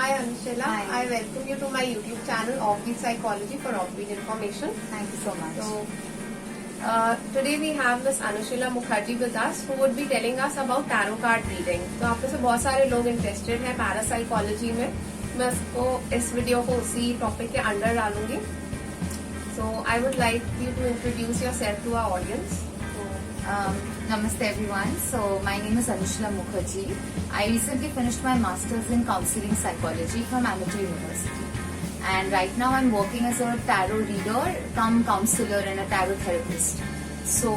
Hi Anshila, Hi. I welcome you to my YouTube channel Offbeat Psychology for Offbeat Information. Thank you so much. Today we have Miss Anushila Mukherjee with us who would be telling us about tarot card reading. तो आप में से बहुत सारे लोग interested हैं parapsychology में. मैं इसको इस वीडियो को उसी टॉपिक के अंडर डालूंगी. So I would like you to introduce yourself to our audience. Namaste everyone. So my name is Anushila Mukherjee. I recently finished my Masters in Counseling Psychology from Amateur University. And right now I'm working as a tarot reader, cum counselor and a tarot therapist. So,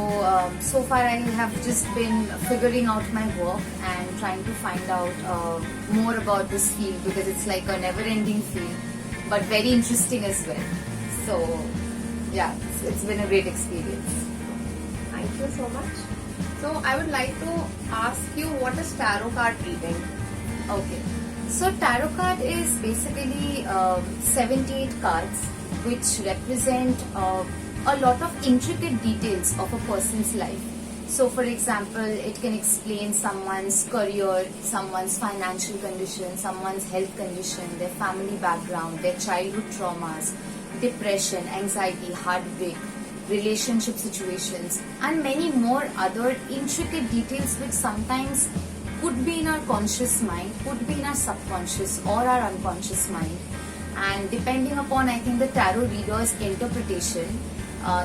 so far I have just been figuring out my work and trying to find out more about this field because it's like a never-ending field, but very interesting as well. So, yeah, it's been a great experience. Thank you so much. So I would like to ask you, what is tarot card reading? Okay. So tarot card is basically 78 cards which represent a lot of intricate details of a person's life. So for example, it can explain someone's career, someone's financial condition, someone's health condition, their family background, their childhood traumas, depression, anxiety, heartbreak, relationship situations, and many more other intricate details which sometimes could be in our conscious mind, could be in our subconscious or our unconscious mind. And depending upon, I think, the tarot reader's interpretation,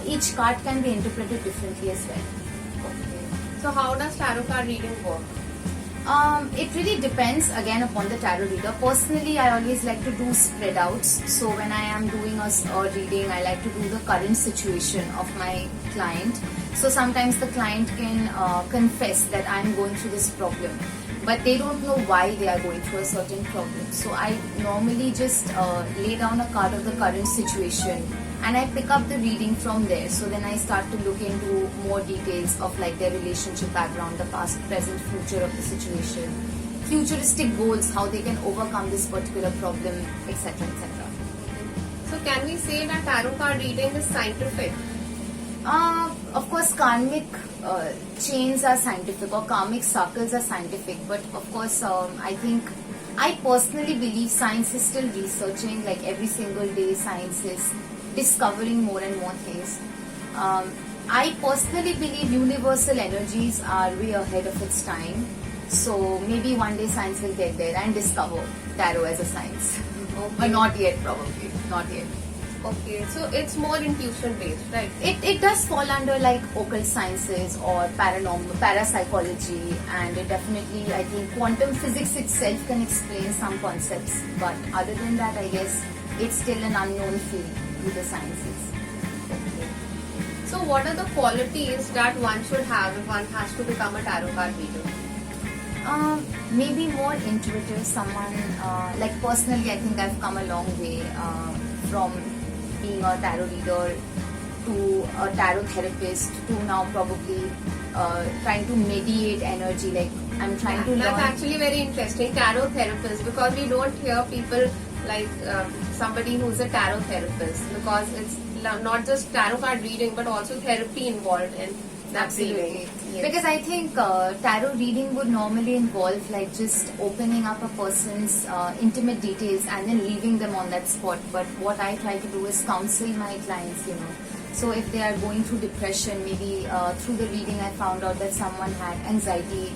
each card can be interpreted differently as well. Okay. So how does tarot card reading work? It really depends again upon the tarot reader. Personally, I always like to do spread outs. So when I am doing a reading, I like to do the current situation of my client. So sometimes the client can confess that I am going through this problem, but they don't know why they are going through a certain problem. So I normally just lay down a card of the current situation and I pick up the reading from there. So then I start to look into more details of like their relationship background, the past, present, future of the situation, futuristic goals, how they can overcome this particular problem, etc. etc. So can we say that tarot card reading is scientific? Of course, karmic chains are scientific or karmic circles are scientific, but of course, I personally believe science is still researching, like every single day science is discovering more and more things. I personally believe universal energies are way ahead of its time. So maybe one day science will get there and discover tarot as a science. Okay. But not yet, probably. Not yet. Okay, so it's more intuition based, right? It does fall under like occult sciences or paranormal, parapsychology, and it definitely, I think, quantum physics itself can explain some concepts. But other than that, I guess it's still an unknown field with the sciences. Okay. So what are the qualities that one should have if one has to become a tarot card reader? Maybe more intuitive, someone, like personally, I think I've come a long way from being a tarot reader to a tarot therapist to now probably trying to mediate energy, like I'm trying to learn. That's actually very interesting, tarot therapist, because we don't hear people like somebody who's a tarot therapist, because it's not just tarot card reading but also therapy involved in that reading. Yes. Because I think tarot reading would normally involve like just opening up a person's intimate details and then leaving them on that spot. But what I try to do is counsel my clients, you know. So if they are going through depression, maybe through the reading I found out that someone had anxiety,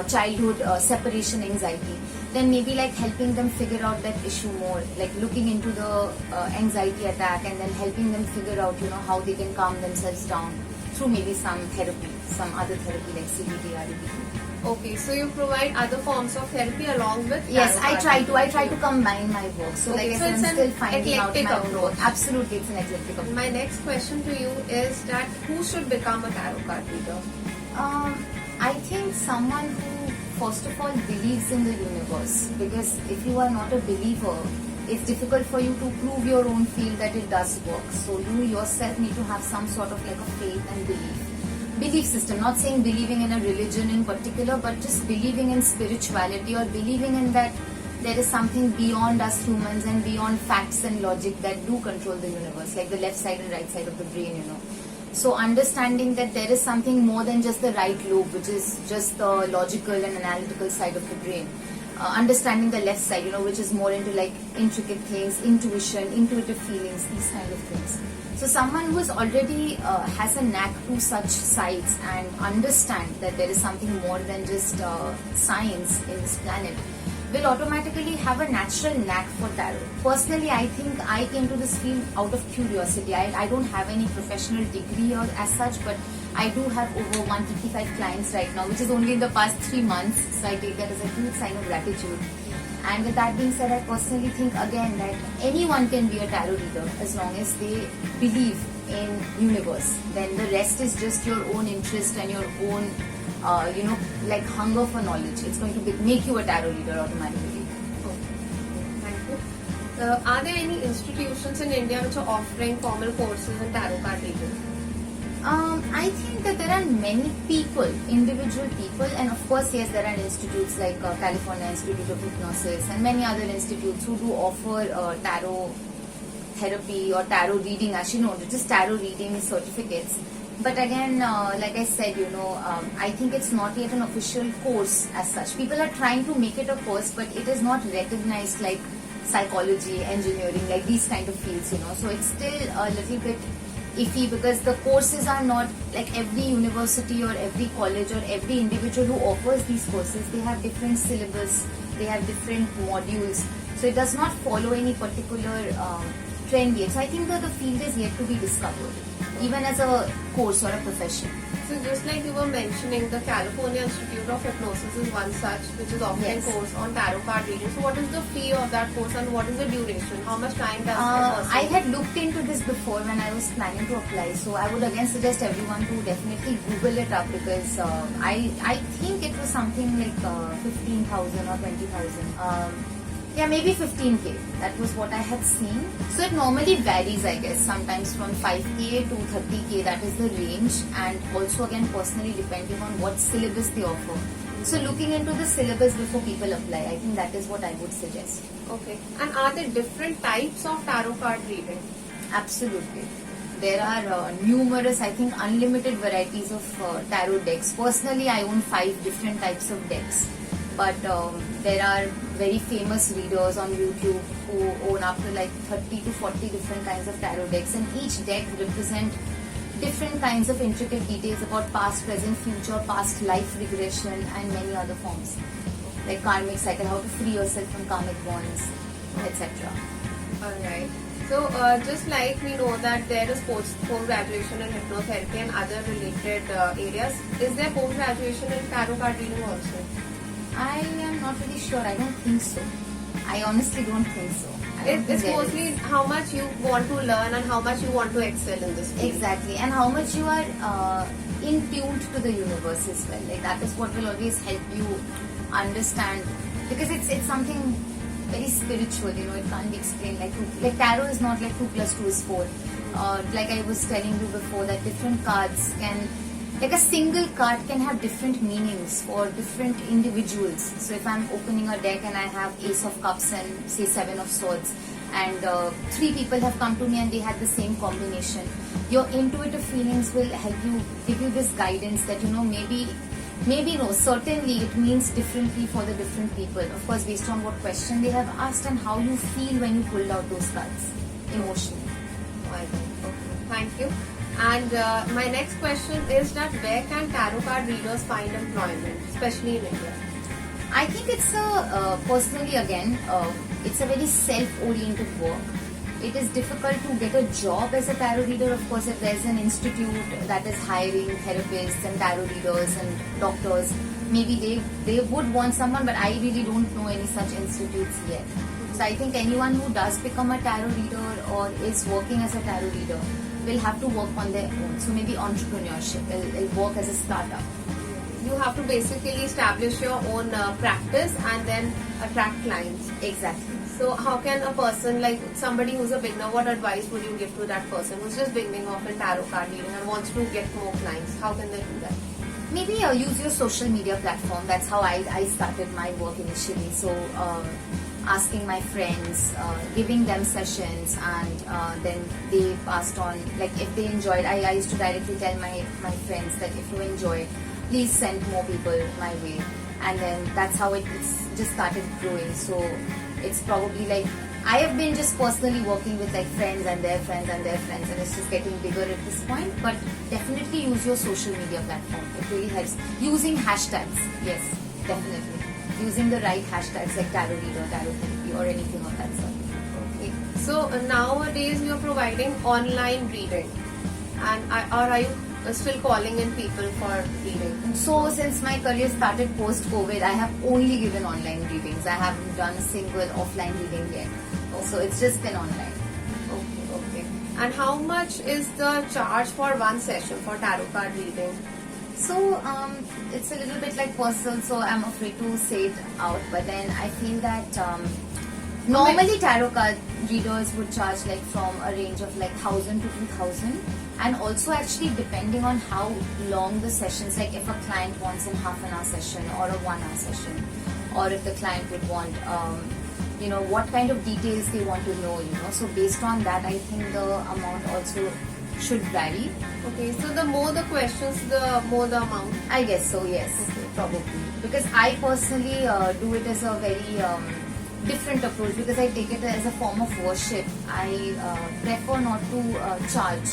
childhood separation anxiety, then maybe like helping them figure out that issue more, like looking into the anxiety attack and then helping them figure out, you know, how they can calm themselves down through maybe some therapy, some other therapy like CBT, RBT. Okay, so you provide other forms of therapy along with Yes, tarot I try to combine my work. So Okay, like so I said, it's I'm an still finding out eclectic my own approach. work. Absolutely, it's an eclectic approach. My next question to you is that who should become a tarot card reader? I think someone who first of all believes in the universe, because if you are not a believer, it's difficult for you to prove your own field that it does work. So you yourself need to have some sort of like a faith and belief system. Not saying believing in a religion in particular, but just believing in spirituality or believing in that there is something beyond us humans and beyond facts and logic that do control the universe, like the left side and right side of the brain, you know. So understanding that there is something more than just the right lobe, which is just the logical and analytical side of the brain. understanding the left side, which is more into like intricate things, intuition, intuitive feelings, these kind of things. So someone who is already has a knack to such sides and understand that there is something more than just science in this planet will automatically have a natural knack for tarot. Personally, I think I came to this field out of curiosity. I don't have any professional degree or as such, but I do have over 155 clients right now, which is only in the past 3 months. So I take that as a huge sign of gratitude. And with that being said, I personally think again that anyone can be a tarot reader as long as they believe in universe. Then the rest is just your own interest and your own like hunger for knowledge. It's going to make you a tarot reader automatically. Thank you. Are there any institutions in India which are offering formal courses in tarot card reading? I think that there are many people, individual people, and of course, yes, there are institutes like California Institute of Hypnosis and many other institutes who do offer tarot therapy or tarot reading, actually no, just tarot reading certificates. But again, like I said, I think it's not yet an official course as such. People are trying to make it a course, but it is not recognized like psychology, engineering, like these kind of fields, So it's still a little bit iffy because the courses are not like every university or every college or every individual who offers these courses. They have different syllabus, they have different modules. So it does not follow any particular trend yet. So I think that the field is yet to be discovered, even as a course or a profession. So just like you were mentioning, the California Institute of Hypnosis is one such which is offering course on tarot card reading. So what is the fee of that course and what is the duration? How much time does a person? I had looked into this before when I was planning to apply. So I would again suggest everyone to definitely Google it up because I think it was something like 15,000 or 20,000. Yeah, maybe 15k. That was what I had seen. So it normally varies, I guess, sometimes from 5k to 30k. That is the range, and also again personally depending on what syllabus they offer. So looking into the syllabus before people apply, I think that is what I would suggest. Okay. And are there different types of tarot card reading? Absolutely. There are numerous, I think unlimited varieties of tarot decks. Personally, I own 5 different types of decks. But there are very famous readers on YouTube who own up to like 30 to 40 different kinds of tarot decks, and each deck represent different kinds of intricate details about past, present, future, past life regression and many other forms like karmic cycle, how to free yourself from karmic bonds, etc. Alright. So just like we know that there is post-graduation in hypnotherapy and other related areas, is there post-graduation in tarot card reading also? I am not really sure. I don't think so. I honestly don't think so. It's mostly how much you want to learn and how much you want to excel in this field. Exactly. And how much you are in tune to the universe as well. Like that is what will always help you understand. Because it's something very spiritual, it can't be explained. Like tarot is not like 2 plus 2 is 4. Like I was telling you before that different cards can... Like a single card can have different meanings for different individuals. So if I'm opening a deck and I have Ace of Cups and say 7 of Swords and 3 people have come to me and they had the same combination, your intuitive feelings will help you, give you this guidance that maybe no, certainly it means differently for the different people. Of course, based on what question they have asked and how you feel when you pulled out those cards emotionally. Thank you. And my next question is that where can tarot card readers find employment, especially in India? I think it's personally again, it's a very self-oriented work. It is difficult to get a job as a tarot reader. Of course, if there's an institute that is hiring therapists and tarot readers and doctors, maybe they would want someone, but I really don't know any such institutes yet. So I think anyone who does become a tarot reader or is working as a tarot reader will have to work on their own. So maybe entrepreneurship will work as a startup. You have to basically establish your own practice and then attract clients. Exactly. So how can a person, like somebody who's a beginner, what advice would you give to that person who's just beginning off in tarot card reading and wants to get more clients? How can they do that? Maybe use your social media platform. That's how I started my work initially. So asking my friends, giving them sessions, and then they passed on. Like if they enjoyed, I used to directly tell my friends that if you enjoyed, please send more people my way. And then that's how it's just started growing. So it's probably like I have been just personally working with like friends and their friends and their friends, and it's just getting bigger at this point. But definitely use your social media platform. It really helps. Using hashtags, yes, definitely. Using the right hashtags like tarot reader, tarot therapy, or anything of that sort. Okay. So nowadays you're providing online reading, and or are you still calling in people for reading? So since my career started post-COVID, I have only given online readings. I haven't done a single offline reading yet. So it's just been online. Okay, okay. And how much is the charge for one session for tarot card reading? So it's a little bit like personal, so I'm afraid to say it out. But then I feel that normally tarot card readers would charge like from a range of like 1,000 to 2,000, and also actually depending on how long the sessions. Like if a client wants a half-an-hour session or a 1-hour session, or if the client would want what kind of details they want to know. So based on that, I think the amount also should vary. Okay, so the more the questions, the more the amount. I guess so, yes. Okay. Probably. Because I personally do it as a very different approach, because I take it as a form of worship. I prefer not to charge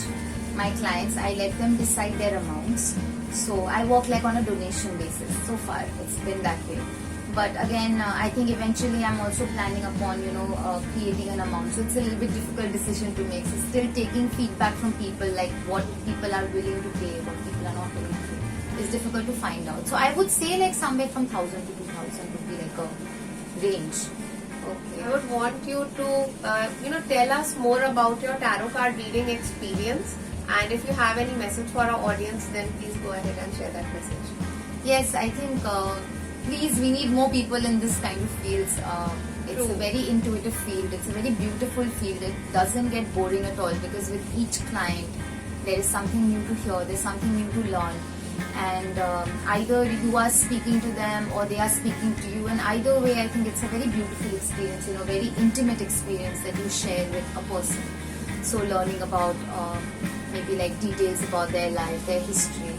my clients. I let them decide their amounts. So I work like on a donation basis. So far, it's been that way. But again, I think eventually I'm also planning upon, creating an amount. So it's a little bit difficult decision to make. So still taking feedback from people, like what people are willing to pay, what people are not willing to pay. It's difficult to find out. So I would say like somewhere from 1,000 to 2,000 would be like a range. Okay. I would want you to, tell us more about your tarot card reading experience. And if you have any message for our audience, then please go ahead and share that message. Yes, I think... please, we need more people in this kind of fields. It's a very intuitive field. It's a very beautiful field. It doesn't get boring at all, because with each client, there is something new to hear. There's something new to learn. And either you are speaking to them or they are speaking to you. And either way, I think it's a very beautiful experience, very intimate experience that you share with a person. So learning about maybe like details about their life, their history.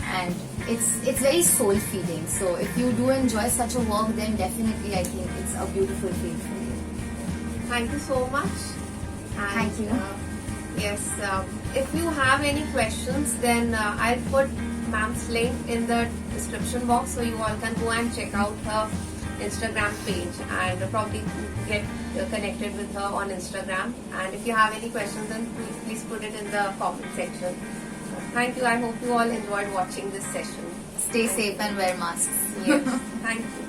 And it's very soul feeding. So if you do enjoy such a work, then definitely I think it's a beautiful field for you. Thank you so much. And, Thank you. Yes, if you have any questions, then I'll put ma'am's link in the description box, so you all can go and check out her Instagram page and probably get connected with her on Instagram. And if you have any questions, then please put it in the comment section. Thank you. I hope you all enjoyed watching this session. Stay safe and wear masks. Yes. Thank you.